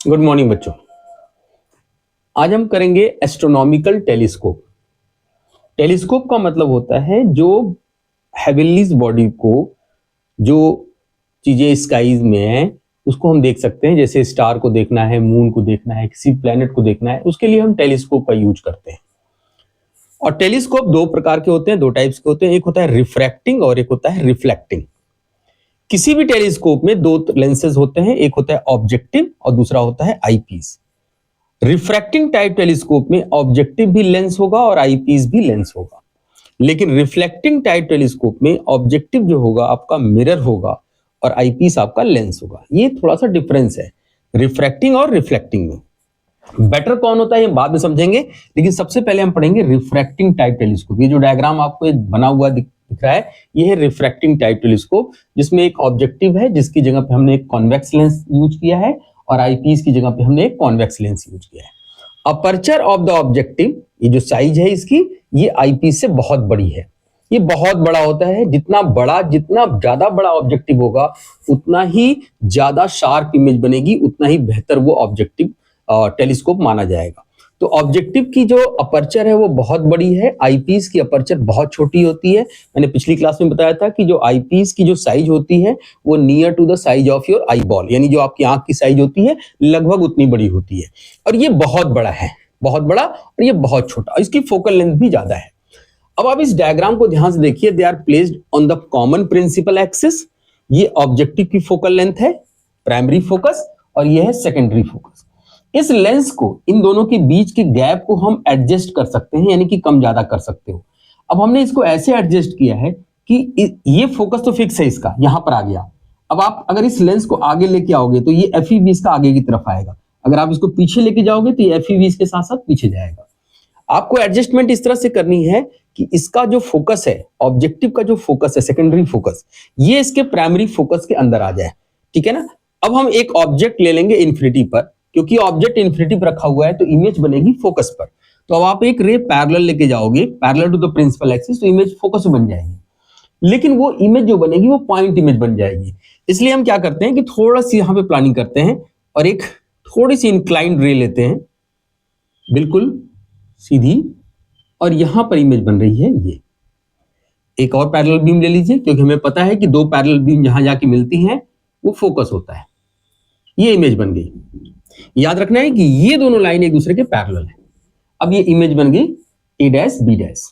Good morning बच्चों। आज हम करेंगे एस्ट्रोनॉमिकल टेलीस्कोप। टेलीस्कोप का मतलब होता है जो हेवनलीज बॉडी को, जो चीजें स्काईज में हैं उसको हम देख सकते हैं। जैसे स्टार को देखना है, मून को देखना है, किसी प्लेनेट को देखना है, उसके लिए हम टेलीस्कोप का यूज करते हैं। और टेलीस्कोप दो प्रकार के होते हैं, दो टाइप्स के होते हैं। एक होता है रिफ्रैक्टिंग और एक होता है रिफ्लेक्टिंग। किसी भी टेलीस्कोप में दो लेंसेज होते हैं, एक होता है ऑब्जेक्टिव और दूसरा होता है आईपीस। रिफ्रैक्टिंग टाइप टेलीस्कोप में ऑब्जेक्टिव भी लेंस होगा और आईपीस भी लेंस होगा। लेकिन रिफ्लेक्टिंग टाइप टेलीस्कोप में ऑब्जेक्टिव जो होगा आपका मिरर होगा और आईपीस आपका लेंस होगा। ये थोड़ा सा डिफरेंस है रिफ्रैक्टिंग और रिफ्लेक्टिंग में। बेटर कौन होता है ये बाद में समझेंगे, लेकिन सबसे पहले हम पढ़ेंगे रिफ्रैक्टिंग टाइप टेलीस्कोप। ये जो डायग्राम आपको एक बना हुआ दिख रहा है, ये है रिफ्रैक्टिंग टाइप टेलीस्कोप, जिसमें एक ऑब्जेक्टिव है जिसकी जगह पे हमने एक कॉन्वेक्स लेंस यूज किया है और आईपीस की जगह पे हमने एक कॉन्वेक्स लेंस यूज किया है। अपर्चर ऑफ द ऑब्जेक्टिव, ये जो साइज है इसकी, ये आईपीस से बहुत बड़ी है। ये बहुत बड़ा होता है। जितना ज्यादा बड़ा ऑब्जेक्टिव होगा उतना ही ज्यादा शार्प इमेज बनेगी, उतना ही बेहतर वो ऑब्जेक्टिव टेलीस्कोप माना जाएगा। तो ऑब्जेक्टिव की जो अपर्चर है वो बहुत बड़ी है, आईपीस की अपर्चर बहुत छोटी होती है। मैंने पिछली क्लास में बताया था कि जो आईपीस की जो साइज होती है वो near to the size of your eyeball, यानी जो आपकी आंख की साइज होती है लगभग उतनी बड़ी होती है। और ये बहुत बड़ा है, बहुत बड़ा, और ये बहुत छोटा, इसकी फोकल लेंथ भी ज्यादा है। अब आप इस डायग्राम को ध्यान से देखिए, they are placed on the common principal axis. ये ऑब्जेक्टिव की फोकल लेंथ है, प्राइमरी फोकस, और ये है सेकेंडरी फोकस। इस लेंस को, इन दोनों के बीच के गैप को हम एडजस्ट कर सकते हैं, यानी कि कम ज्यादा कर सकते हो। अब हमने इसको ऐसे एडजस्ट किया है कि ये फोकस तो फिक्स है, इसका यहां पर आ गया। अब आप अगर इस लेंस को आगे लेके आओगे तो ये FE20 का आगे की तरफ आएगा। अगर आप इसको पीछे लेके जाओगे तो ये FE20 के साथ साथ पीछे जाएगा। आपको एडजस्टमेंट इस तरह से करनी है कि इसका जो फोकस है, ऑब्जेक्टिव का जो फोकस है, सेकेंडरी फोकस, ये इसके प्राइमरी फोकस के अंदर आ जाए। ठीक है ना। अब हम एक ऑब्जेक्ट ले लेंगे इन्फिनिटी पर, क्योंकि ऑब्जेक्ट इन्फिनिटी पर रखा हुआ है तो इमेज बनेगी फोकस पर। तो अब आप एक रे पैरेलल लेके जाओगे, parallel to the principal axis, तो इमेज फोकस में बन जाएगी। लेकिन वो इमेज जो बनेगी वो पॉइंट इमेज बन जाएगी। इसलिए हम क्या करते हैं कि थोड़ा सी यहां पे प्लानिंग करते हैं और एक थोड़ी सी इंक्लाइंड रे लेते हैं, बिल्कुल सीधी, और यहां पर इमेज बन रही है ये। एक और पैरेलल बीम ले लीजिए, क्योंकि हमें पता है कि दो पैरेलल बीम जहां जाके मिलती हैं वो फोकस होता है। ये इमेज बन गई। याद रखना है कि ये दोनों लाइन एक दूसरे के पैरेलल है। अब ये इमेज बन गई A dash B dash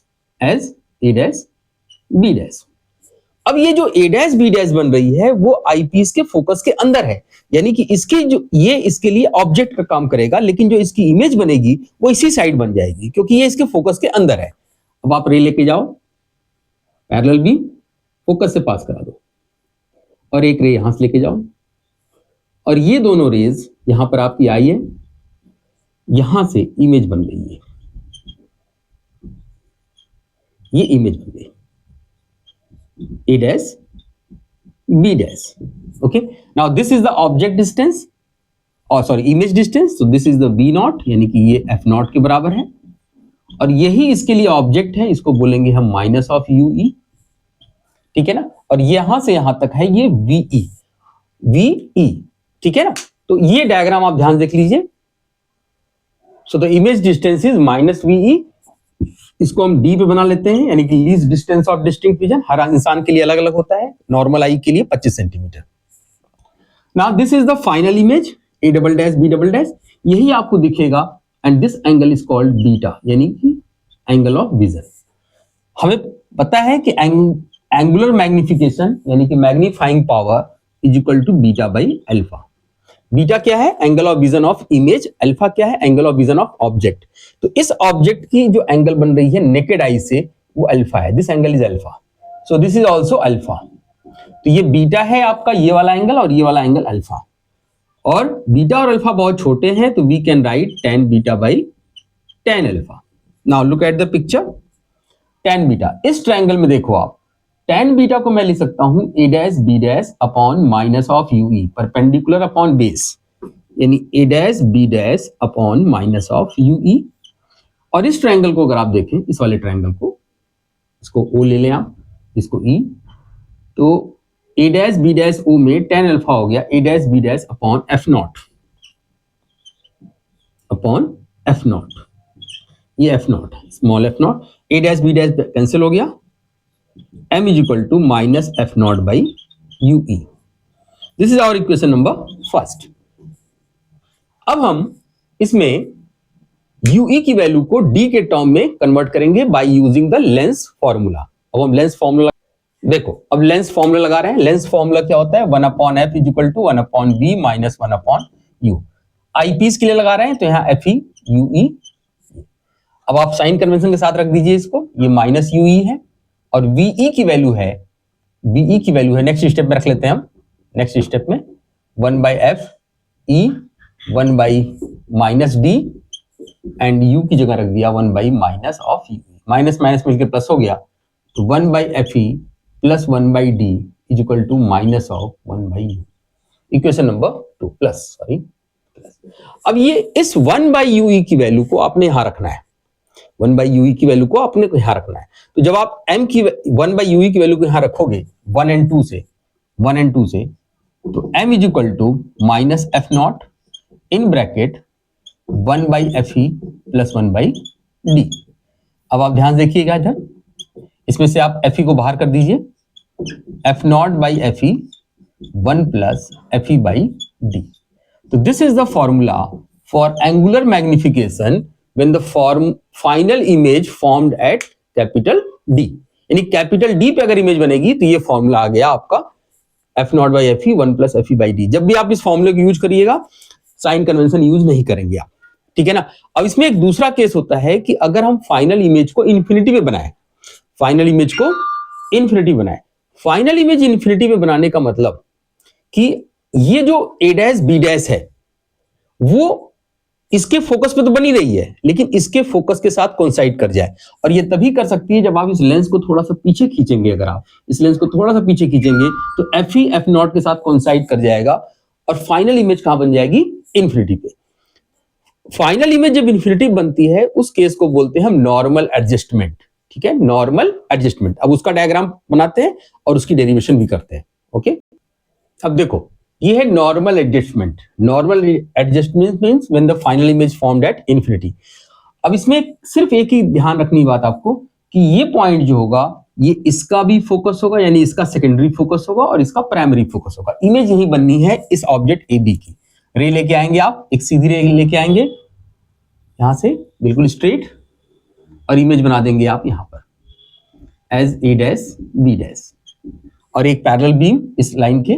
as A dash B dash. अब ये जो A डैश B डैश बन रही है वो आईपीस के फोकस के अंदर है, यानी कि इसके जो ये इसके लिए ऑब्जेक्ट का काम करेगा, लेकिन जो इसकी इमेज बनेगी वो इसी साइड बन जाएगी, क्योंकि ये इसके फोकस के अंदर है। अब आप रे लेके जाओ, पैरेलल बीम फोकस से पास करा दो, और एक रे यहां से लेके जाओ, और ये दोनों रेज यहां पर आपकी आई है, यहां से इमेज बन रही है, ये इमेज बन गई A dash B dash. Okay, now this is the object distance, और sorry image distance, so this is the V not, यानी कि ये F नॉट के बराबर है, और यही इसके लिए ऑब्जेक्ट है, इसको बोलेंगे हम माइनस ऑफ UE। ठीक है ना। और यहां से यहां तक है ये VE। ठीक है ना। तो ये डायग्राम आप ध्यान देख लीजिए। So the image distance is minus VE। इसको हम D पे बना लेते हैं, यानी कि least distance of distinct vision. हर इंसान के लिए अलग अलग होता है, नॉर्मल आई के लिए 25 centimetre. Now this is the final image A double dash B double dash, यही आपको दिखेगा, and this angle is called beta, यानी कि एंगल ऑफ विजन। हमें पता है कि एंगुलर मैग्निफिकेशन यानी कि magnifying power is equal to beta by alpha. Beta क्या है? Angle of vision of image. Alpha क्या है? Angle of vision of object. तो इस ऑब्जेक्ट की जो एंगल बन रही है नेकेड आई से वो अल्फा है। This angle is alpha, so this is also alpha. तो ये बीटा है आपका, ये वाला एंगल, और ये वाला एंगल अल्फा। और बीटा और अल्फा बहुत छोटे हैं, तो we can write tan beta by tan alpha. Now look at the picture. tan beta, इस ट्रायंगल में देखो आप, tan बीटा को मैं लिख सकता हूं A dash B dash upon minus of UE, perpendicular upon base, यानी A dash B dash upon minus of UE। और इस ट्रायंगल को अगर आप देखें, इस वाले ट्रायंगल को, इसको O ले लें आप, इसको E, तो A dash B dash O में tan अल्फा हो गया A dash B dash upon F nought. Upon F nought, ये एफ नॉट है, small F nought, A dash B dash cancel हो गया, m is equal to minus F not by U E. This is our equation number first. अब हम इसमें ue की value को d के टर्म में कन्वर्ट करेंगे by using the lens formula. अब हम लेंस फॉर्मूला देखो, अब लेंस फॉर्मूला लगा रहे हैं। लेंस फॉर्मूला क्या होता है, 1 upon F is equal to 1 upon B minus 1 upon U. Eyepiece के लिए लगा रहे हैं तो यहाँ एफ ई यू ई। अब आप साइन कन्वेंशन के साथ रख दीजिए इसको, ये माइनस यू ई है और वीई की वैल्यू है, वीई की वैल्यू है, नेक्स्ट स्टेप में रख लेते हैं हम। नेक्स्ट स्टेप में 1 by F E 1 by minus D and U की जगह रख दिया 1 by minus of U. Minus minus मिलकर प्लस हो गया तो 1 by F E plus 1 by D is equal to minus of 1 by U. Equation number 2 plus, sorry plus. अब ये इस 1 बाई यू ई की वैल्यू को आपने यहां रखना है, 1 बाई यू ई की वैल्यू को आपने यहां रखना है। तो जब आप m की 1 बाई यू ई की वैल्यू को यहां रखोगे 1 एंड 2 से, तो m is equal to minus F nought in bracket 1 by F E plus 1 by D. अब आप ध्यान देखिएगा इधर, इसमें से आप एफ ई को बाहर कर दीजिए, F not by F E 1 plus F E by D. तो this is the formula for angular magnification when the final image formed at capital D. यानी कैपिटल डी पे अगर इमेज बनेगी तो ये फॉर्मूला आ गया आपका F not by F E 1 plus F E by D. जब भी आप इस फॉर्मूले को यूज करिएगा, साइन कन्वेंशन यूज नहीं करेंगे आप, ठीक है ना। अब इसमें एक दूसरा केस होता है कि अगर हम फाइनल इमेज को इन्फिनिटी पे बनाए, फाइनल इमेज को इन्फिनिटी बनाए, फाइनल इमेज इन्फिनिटी पे बनाने का मतलब कि ये जो ए डैश बी डैश है वो इसके फोकस पे तो बनी रही है, लेकिन इसके फोकस के साथ कोइंसाइड कर जाए। और ये तभी कर सकती है जब आप इस लेंस को थोड़ा सा पीछे खींचेंगे। अगर आप इस लेंस को थोड़ा सा पीछे खींचेंगे तो एफ ई एफ नॉट के साथ कोइंसाइड कर जाएगा और फाइनल इमेज कहां बन जाएगी, इन्फिनिटी पे। फाइनल इमेज जब इन्फिनिटी बनती है उस केस को बोलते हैं हम नॉर्मल एडजस्टमेंट, ठीक है, नॉर्मल एडजस्टमेंट। अब उसका डायग्राम बनाते हैं और उसकी डेरिवेशन भी करते हैं। ओके, अब देखो ये है normal adjustment. Normal adjustment means when the final image formed at infinity. अब इसमें सिर्फ एक ही ध्यान रखनी बात आपको कि ये पॉइंट जो होगा ये इसका भी फोकस होगा, यानी इसका सेकेंडरी फोकस होगा और इसका प्राइमरी फोकस होगा। इमेज यही बननी है इस ऑब्जेक्ट ए बी की। रे लेके आएंगे आप, एक सीधी रे लेके आएंगे यहां से बिल्कुल स्ट्रेट और इमेज बना देंगे आप यहां पर as A dash B dash और एक पैरेलल बीम इस लाइन के,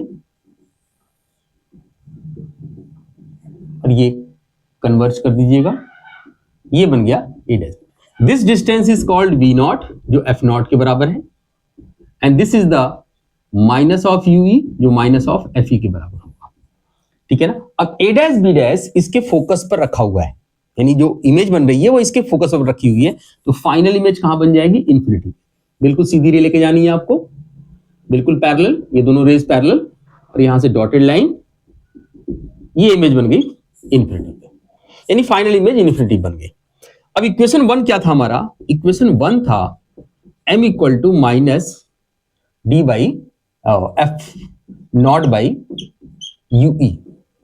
और ये कन्वर्ज कर दीजिएगा, ये बन गया A dash. This distance is called V naught जो एफ नॉट के बराबर है, and this is the minus of U E जो माइनस ऑफ एफ ई के बराबर होगा, ठीक है ना। अब ए डैश बी डैश इसके फोकस पर रखा हुआ है, यानी जो इमेज बन रही है वो इसके फोकस पर रखी हुई है, तो फाइनल इमेज कहां बन जाएगी, इन्फिनिटी। बिल्कुल सीधी रे लेके जानी है आपको, बिल्कुल पैरेलल, ये दोनों रेज पैरेलल और यहां से डॉटेड लाइन, ये इमेज बन गई इन्फिनिटी पे, यानी फाइनल इमेज इन्फिनिटी बन गई। अब इक्वेशन 1 क्या था हमारा, इक्वेशन 1 था m equal to minus D by F not by U E,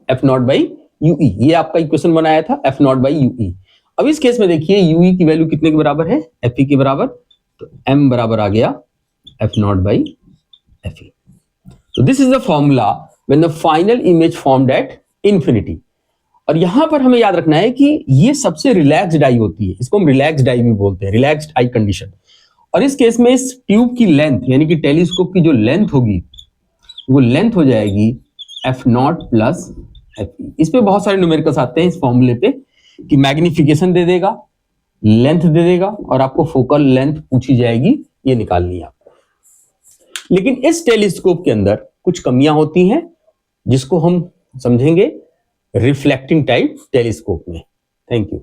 F not by U E, ये आपका इक्वेशन 1 आया था, F not by U E. अब इस केस में देखिए यू ई की वैल्यू कितने के बराबर है, एफ ई के बराबर, तो m बराबर आ गया F not by F E. तो this is the formula when the final image formed at infinity. और यहां पर हमें याद रखना है कि ये सबसे रिलैक्स्ड आई होती है, इसको हम रिलैक्स्ड आई भी बोलते हैं, रिलैक्स्ड आई कंडीशन। और इस केस में इस ट्यूब की लेंथ यानी कि टेलीस्कोप की जो लेंथ होगी वो लेंथ हो जाएगी एफ नॉट प्लस एफ ई। इस पे बहुत सारे न्यूमेरिकल्स आते हैं इस फॉर्मूले पे कि मैग्निफिकेशन दे देगा, लेंथ दे देगा और आपको फोकल लेंथ पूछी जाएगी, ये निकालनी है आपको। लेकिन इस टेलीस्कोप के अंदर कुछ कमियां होती हैं जिसको हम समझेंगे रिफ्लेक्टिंग टाइप टेलीस्कोप में। Thank you.